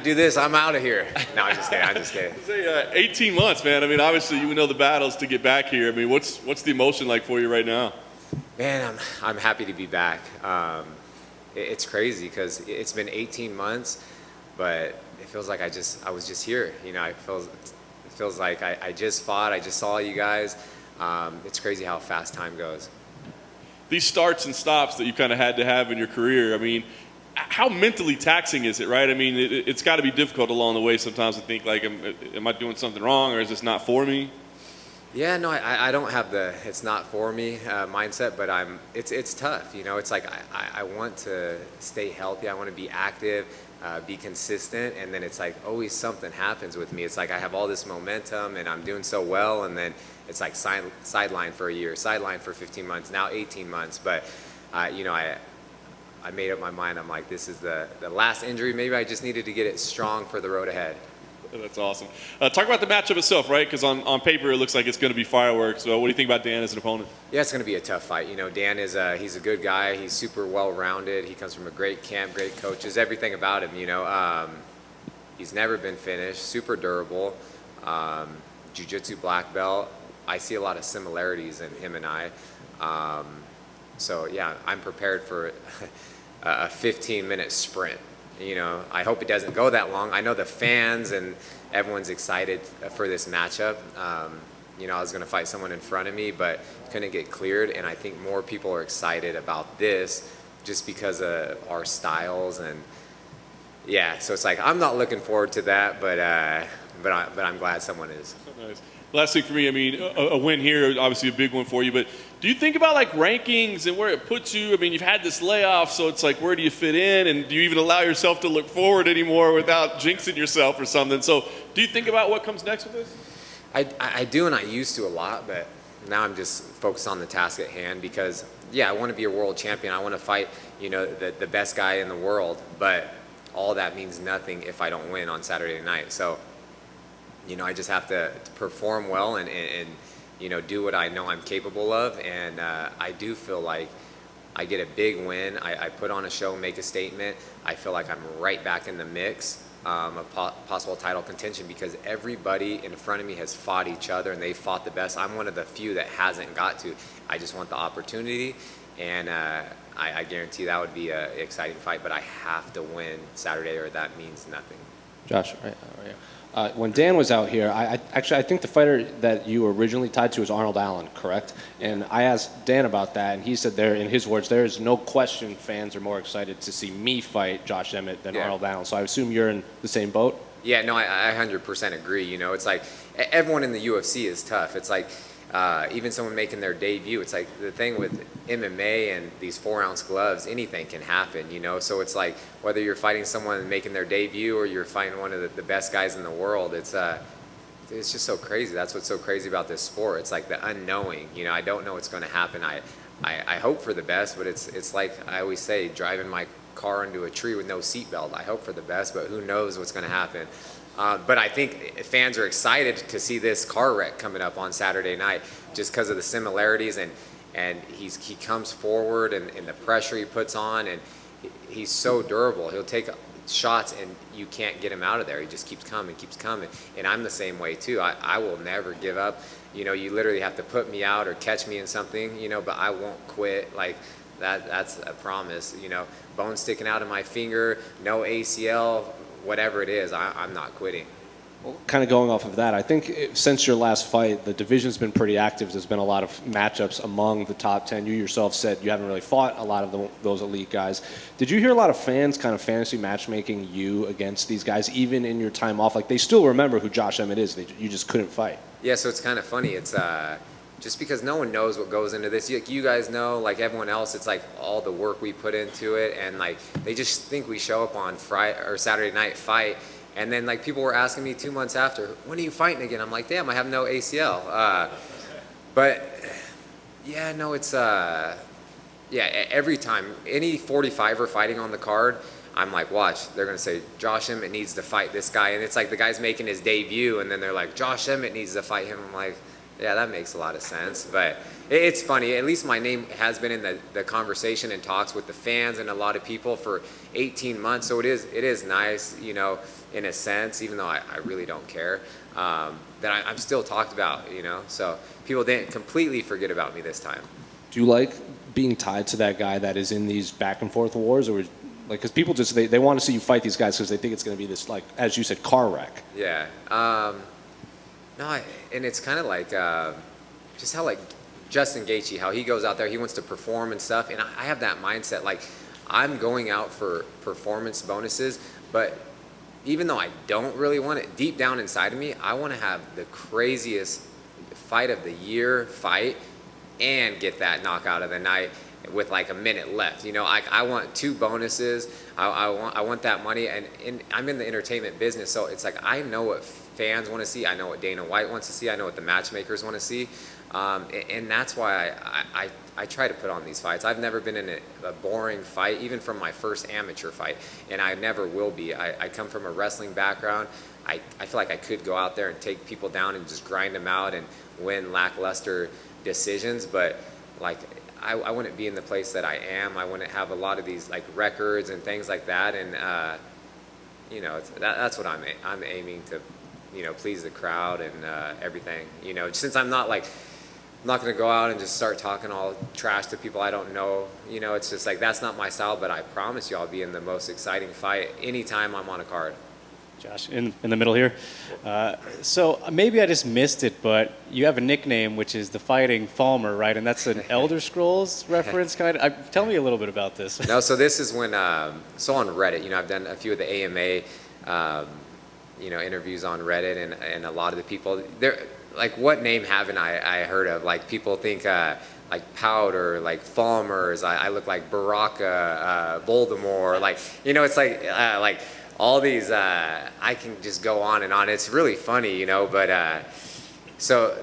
do this, I'm out of here. No, I'm just kidding. I'm just kidding. Say, 18 months, man. I mean, obviously you know the battles to get back here. I mean, what's the emotion like for you right now? Man, I'm happy to be back. It's crazy because it's been 18 months, but it feels like I was just here. You know, it feels like I just fought. I just saw you guys. It's crazy how fast time goes. These starts and stops that you kind of had to have in your career, I mean, how mentally taxing is it, right? I mean, it's got to be difficult along the way sometimes to think like, am I doing something wrong or is this not for me? Yeah, no, I don't have the "it's not for me" mindset, but it's tough. You know, it's like I want to stay healthy. I want to be active, be consistent, and then it's like always something happens with me. It's like I have all this momentum and I'm doing so well, and then it's like sideline for a year, sideline for 15 months, now 18 months. But you know, I made up my mind. I'm like, this is the last injury. Maybe I just needed to get it strong for the road ahead. That's awesome. Talk about the matchup itself, right? Because on paper it looks like it's going to be fireworks. So what do you think about Dan as an opponent? Yeah, it's going to be a tough fight. You know, Dan he's a good guy. He's super well-rounded. He comes from a great camp, great coaches, everything about him. You know, he's never been finished. Super durable. Jiu-jitsu black belt. I see a lot of similarities in him and I. So yeah, I'm prepared for a 15-minute sprint. You know, I hope it doesn't go that long. I know the fans and everyone's excited for this matchup. You know, I was going to fight someone in front of me, but couldn't get cleared. And I think more people are excited about this just because of our styles. And yeah, so it's like I'm not looking forward to that, but I'm glad someone is. Nice. Last thing for me, I mean, a win here, obviously a big one for you, but do you think about like rankings and where it puts you? I mean, you've had this layoff, so it's like, where do you fit in? And do you even allow yourself to look forward anymore without jinxing yourself or something? So do you think about what comes next with this? I do, and I used to a lot, but now I'm just focused on the task at hand because, yeah, I want to be a world champion. I want to fight, you know, the best guy in the world, but all that means nothing if I don't win on Saturday night. So, you know, I just have to perform well and you know, do what I know I'm capable of. And I do feel like I get a big win. I put on a show, make a statement. I feel like I'm right back in the mix of possible title contention because everybody in front of me has fought each other and they fought the best. I'm one of the few that hasn't got to. I just want the opportunity, and I guarantee that would be an exciting fight, but I have to win Saturday or that means nothing. Josh, right. When Dan was out here, I think the fighter that you were originally tied to was Arnold Allen, correct? And I asked Dan about that, and he said there, in his words, there is no question fans are more excited to see me fight Josh Emmett than Arnold Allen. So I assume you're in the same boat? Yeah, no, I 100% agree. You know, it's like everyone in the UFC is tough. It's like even someone making their debut, it's like the thing with MMA and these 4-ounce gloves, anything can happen, you know? So it's like whether you're fighting someone making their debut or you're fighting one of the best guys in the world, it's just so crazy. That's what's so crazy about this sport. It's like the unknowing, you know? I don't know what's going to happen. I hope for the best, but it's like I always say, driving my car into a tree with no seatbelt. I hope for the best, but who knows what's going to happen. But I think fans are excited to see this car wreck coming up on Saturday night just because of the similarities and he comes forward and the pressure he puts on, and he's so durable. He'll take shots and you can't get him out of there. He just keeps coming. And I'm the same way too. I will never give up. You know, you literally have to put me out or catch me in something, you know, but I won't quit. Like that's a promise, you know. Bone sticking out of my finger, no ACL, whatever it is, I'm not quitting. Well, kind of going off of that, I think since your last fight, the division's been pretty active. There's been a lot of matchups among the top 10. You yourself said you haven't really fought a lot of those elite guys. Did you hear a lot of fans kind of fantasy matchmaking you against these guys, even in your time off? Like, they still remember who Josh Emmett is. You just couldn't fight. Yeah, so it's kind of funny. It's just because no one knows what goes into this. You guys know, like everyone else, it's like all the work we put into it, and like they just think we show up on Friday or Saturday night, fight, and then like people were asking me 2 months after, when are you fighting again? I'm like, damn, I have no ACL. But yeah, no, it's every time any 45er fighting on the card, I'm like, watch, they're gonna say Josh Emmett needs to fight this guy, and it's like the guy's making his debut, and then they're like, Josh Emmett needs to fight him. I'm like, Yeah, that makes a lot of sense. But it's funny. At least my name has been in the conversation and talks with the fans and a lot of people for 18 months. So it is nice, you know, in a sense, even though I really don't care, that I'm still talked about, you know. So people didn't completely forget about me this time. Do you like being tied to that guy that is in these back and forth wars, or like, because people just they want to see you fight these guys because they think it's going to be this, like, as you said, car wreck. Yeah. No, and it's kind of like just how, like, Justin Gaethje, how he goes out there, he wants to perform and stuff, and I have that mindset, like, I'm going out for performance bonuses, but even though I don't really want it, deep down inside of me, I want to have the craziest fight of the year fight and get that knockout of the night with like a minute left. You know, I want 2 bonuses. I want that money, and I'm in the entertainment business, so it's like I know what fans want to see. I know what Dana White wants to see. I know what the matchmakers want to see, and that's why I try to put on these fights. I've never been in a boring fight, even from my first amateur fight, and I never will be. I come from a wrestling background. I feel like I could go out there and take people down and just grind them out and win lackluster decisions, but like I wouldn't be in the place that I am. I wouldn't have a lot of these like records and things like that, and you know, that's what I'm aiming to, you know, please the crowd and everything. You know, since I'm not going to go out and just start talking all trash to people I don't know. You know, it's just like that's not my style. But I promise you, I'll be in the most exciting fight anytime I'm on a card. Josh, in the middle here. So maybe I just missed it, but you have a nickname, which is the Fighting Falmer, right? And that's an Elder Scrolls reference, kind of. Tell me a little bit about this. No, so this is when, so on Reddit, you know, I've done a few of the AMA, you know, interviews on Reddit, and a lot of the people, they're like, what name haven't I heard of? Like, people think, like Powder, like Falmers, I look like Baraka, Voldemort, like, you know, it's like all these, I can just go on and on. It's really funny, you know, but so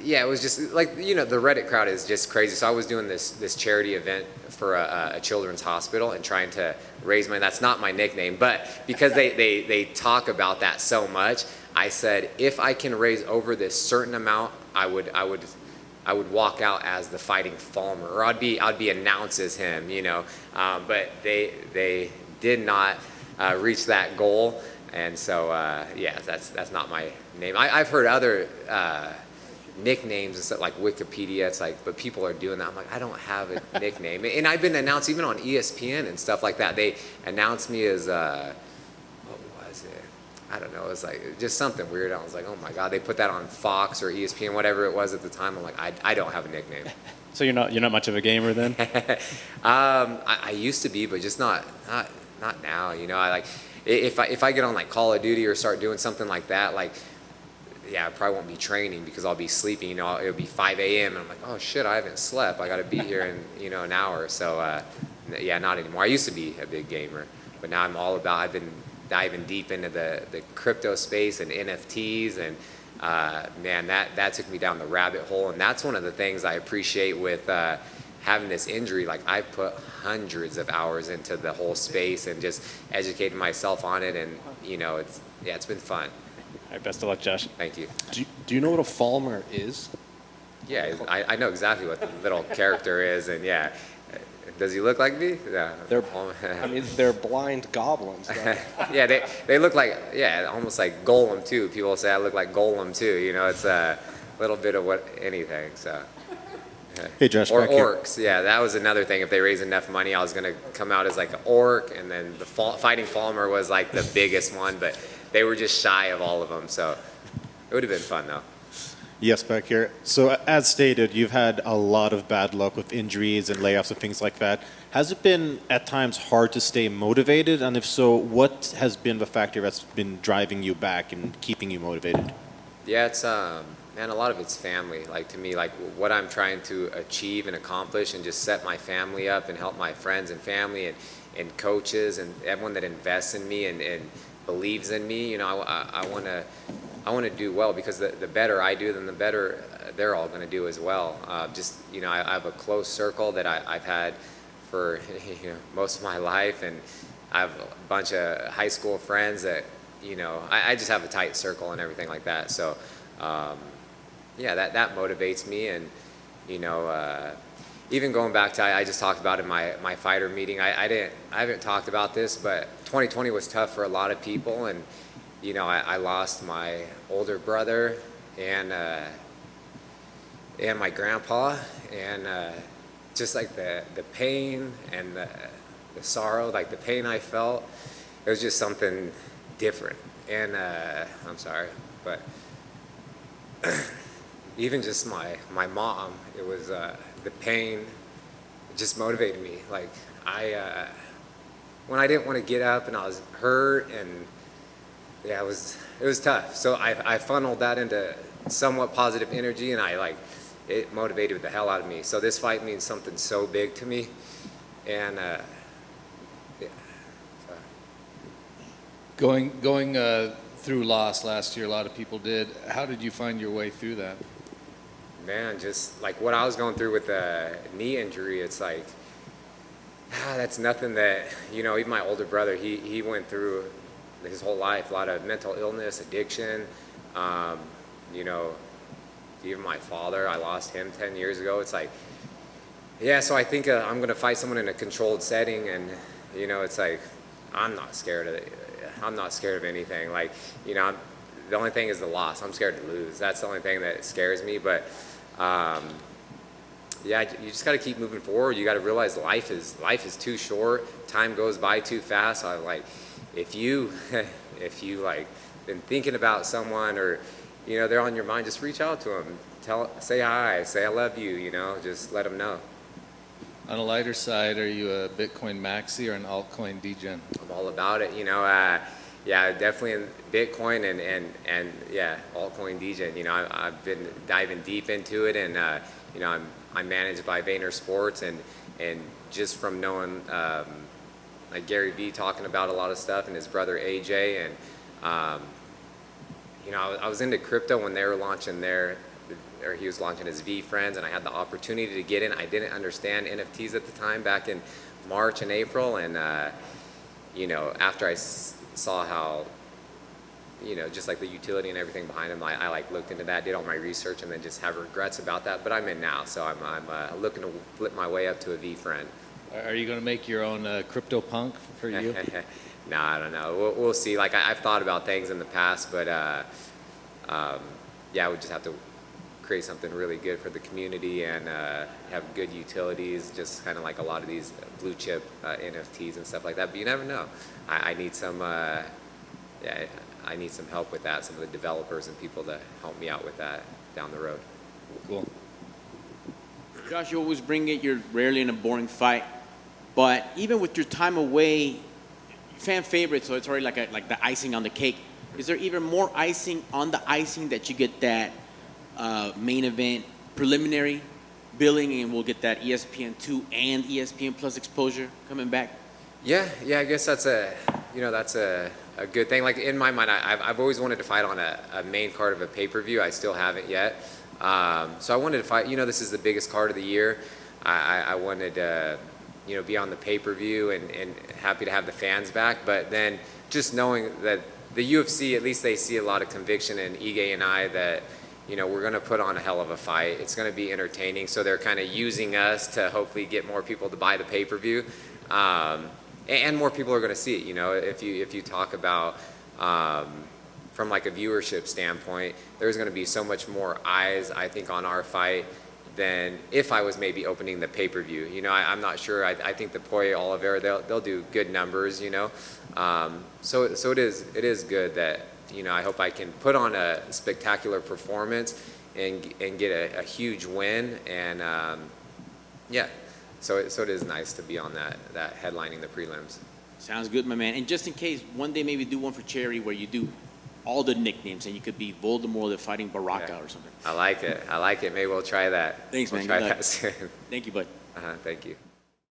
yeah, it was just like, you know, the Reddit crowd is just crazy. So I was doing this charity event for a children's hospital and trying to raise money. That's not my nickname, but because they talk about that so much, I said, if I can raise over this certain amount, I would walk out as the Fighting Falmer, or I'd be announced as him, you know. But they did not reach that goal, and so yeah, that's not my name. I've heard other nicknames and stuff like Wikipedia. It's like, but people are doing that. I'm like, I don't have a nickname, and I've been announced even on ESPN and stuff like that. They announced me as what was it? I don't know. It was like just something weird. I was like, oh my god, they put that on Fox or ESPN, whatever it was at the time. I'm like, I don't have a nickname. So you're not much of a gamer then? I used to be, but just not now. You know, I like if I get on like Call of Duty or start doing something like that, like, yeah, I probably won't be training because I'll be sleeping. You know, it'll be 5 a.m. and I'm like, oh shit, I haven't slept. I got to be here in, you know, an hour. So yeah, not anymore. I used to be a big gamer, but now I'm all about. I've been diving deep into the crypto space and NFTs, and man, that took me down the rabbit hole. And that's one of the things I appreciate with having this injury. Like, I put hundreds of hours into the whole space and just educating myself on it, and you know, it's been fun. All right, best of luck, Josh. Thank you. Do you know what a Falmer is? Yeah, I know exactly what the little character is, and yeah. Does he look like me? Yeah. They're blind goblins. Yeah, they look like, yeah, almost like Golem too. People say I look like Golem too. You know, it's a little bit of anything. So. Hey, Josh. Or orcs. Yeah, that was another thing. If they raised enough money, I was gonna come out as like an orc, and then the Fighting Falmer was like the biggest one, but they were just shy of all of them. So it would have been fun though. Yes, back here. So as stated, you've had a lot of bad luck with injuries and layoffs and things like that. Has it been at times hard to stay motivated? And if so, what has been the factor that's been driving you back and keeping you motivated? Yeah, it's man, a lot of it's family. Like, to me, like what I'm trying to achieve and accomplish, and just set my family up and help my friends and family and coaches and everyone that invests in me and believes in me. You know, I want to do well, because the better I do, then the better they're all going to do as well. Just, you know, I have a close circle that I've had for, you know, most of my life, and I have a bunch of high school friends that, you know, I just have a tight circle and everything like that. So yeah, that motivates me. And you know, even going back to I just talked about in my fighter meeting. I haven't talked about this, but 2020 was tough for a lot of people, and you know, I lost my older brother and my grandpa, and just like the pain and the sorrow, like the pain I felt, it was just something different. And I'm sorry, but even just my mom, it was the pain just motivated me. Like when I didn't want to get up and I was hurt, and yeah, it was tough. So I funneled that into somewhat positive energy, and it motivated the hell out of me. So this fight means something so big to me, and yeah. So. Going through loss last year, a lot of people did. How did you find your way through that? Man, just like what I was going through with the knee injury, it's like, that's nothing that, you know, even my older brother, he went through his whole life, a lot of mental illness, addiction, you know, even my father, I lost him 10 years ago. It's like, yeah, so I think I'm going to fight someone in a controlled setting, and, you know, it's like, I'm not scared of it. I'm not scared of anything. Like, you know, the only thing is the loss. I'm scared to lose. That's the only thing that scares me. But, yeah, you just got to keep moving forward. You got to realize life is too short. Time goes by too fast. So I'm like, if you like been thinking about someone, or, you know, they're on your mind, just reach out to them. Say hi, say I love you, you know, just let them know. On a lighter side, are you a Bitcoin maxi or an altcoin degen? I'm all about it, you know. Yeah, definitely in Bitcoin and yeah, altcoin degen. You know, I've been diving deep into it, and you know, I'm managed by Vayner Sports, and just from knowing like Gary Vee talking about a lot of stuff, and his brother AJ, and you know, I was into crypto when they were launching or he was launching his V Friends, and I had the opportunity to get in. I didn't understand NFTs at the time, back in March and April, and you know, after I saw how, you know, just like the utility and everything behind them, I like looked into that, did all my research, and then just have regrets about that. But I'm in now, so I'm looking to flip my way up to a V Friend. Are you going to make your own crypto punk for you? No, I don't know. We'll see. Like I've thought about things in the past, but yeah, we just have to create something really good for the community, and have good utilities, just kind of like a lot of these blue chip NFTs and stuff like that. But you never know. I need some yeah, I need some help with that, some of the developers and people to help me out with that down the road. Cool. Josh, you always bring it. You're rarely in a boring fight, but even with your time away, fan favorite, so it's already like the icing on the cake. Is there even more icing on the icing that you get that main event preliminary billing, and we'll get that ESPN2 and ESPN Plus exposure coming back? Yeah, I guess that's a good thing. Like in my mind, I've always wanted to fight on a main card of a pay-per-view. I still haven't yet. So I wanted to fight, you know, this is the biggest card of the year. I wanted to, you know, be on the pay-per-view, and happy to have the fans back. But then just knowing that the UFC, at least they see a lot of conviction in Ige and I, that, you know, we're going to put on a hell of a fight. It's going to be entertaining. So they're kind of using us to hopefully get more people to buy the pay-per-view. And more people are going to see it. You know, if you talk about from like a viewership standpoint, there's going to be so much more eyes, I think, on our fight than if I was maybe opening the pay-per-view. You know, I'm not sure. I think the Poirier Oliveira, they'll do good numbers. You know, so it is good that, you know, I hope I can put on a spectacular performance and get a huge win, and yeah. So it is nice to be on that headlining the prelims. Sounds good, my man. And just in case, one day maybe do one for charity where you do all the nicknames, and you could be Voldemort the fighting Baraka, or something. I like it. Maybe we'll try that. Thanks, man. We'll try Good luck. that soon. Thank you, bud. Thank you.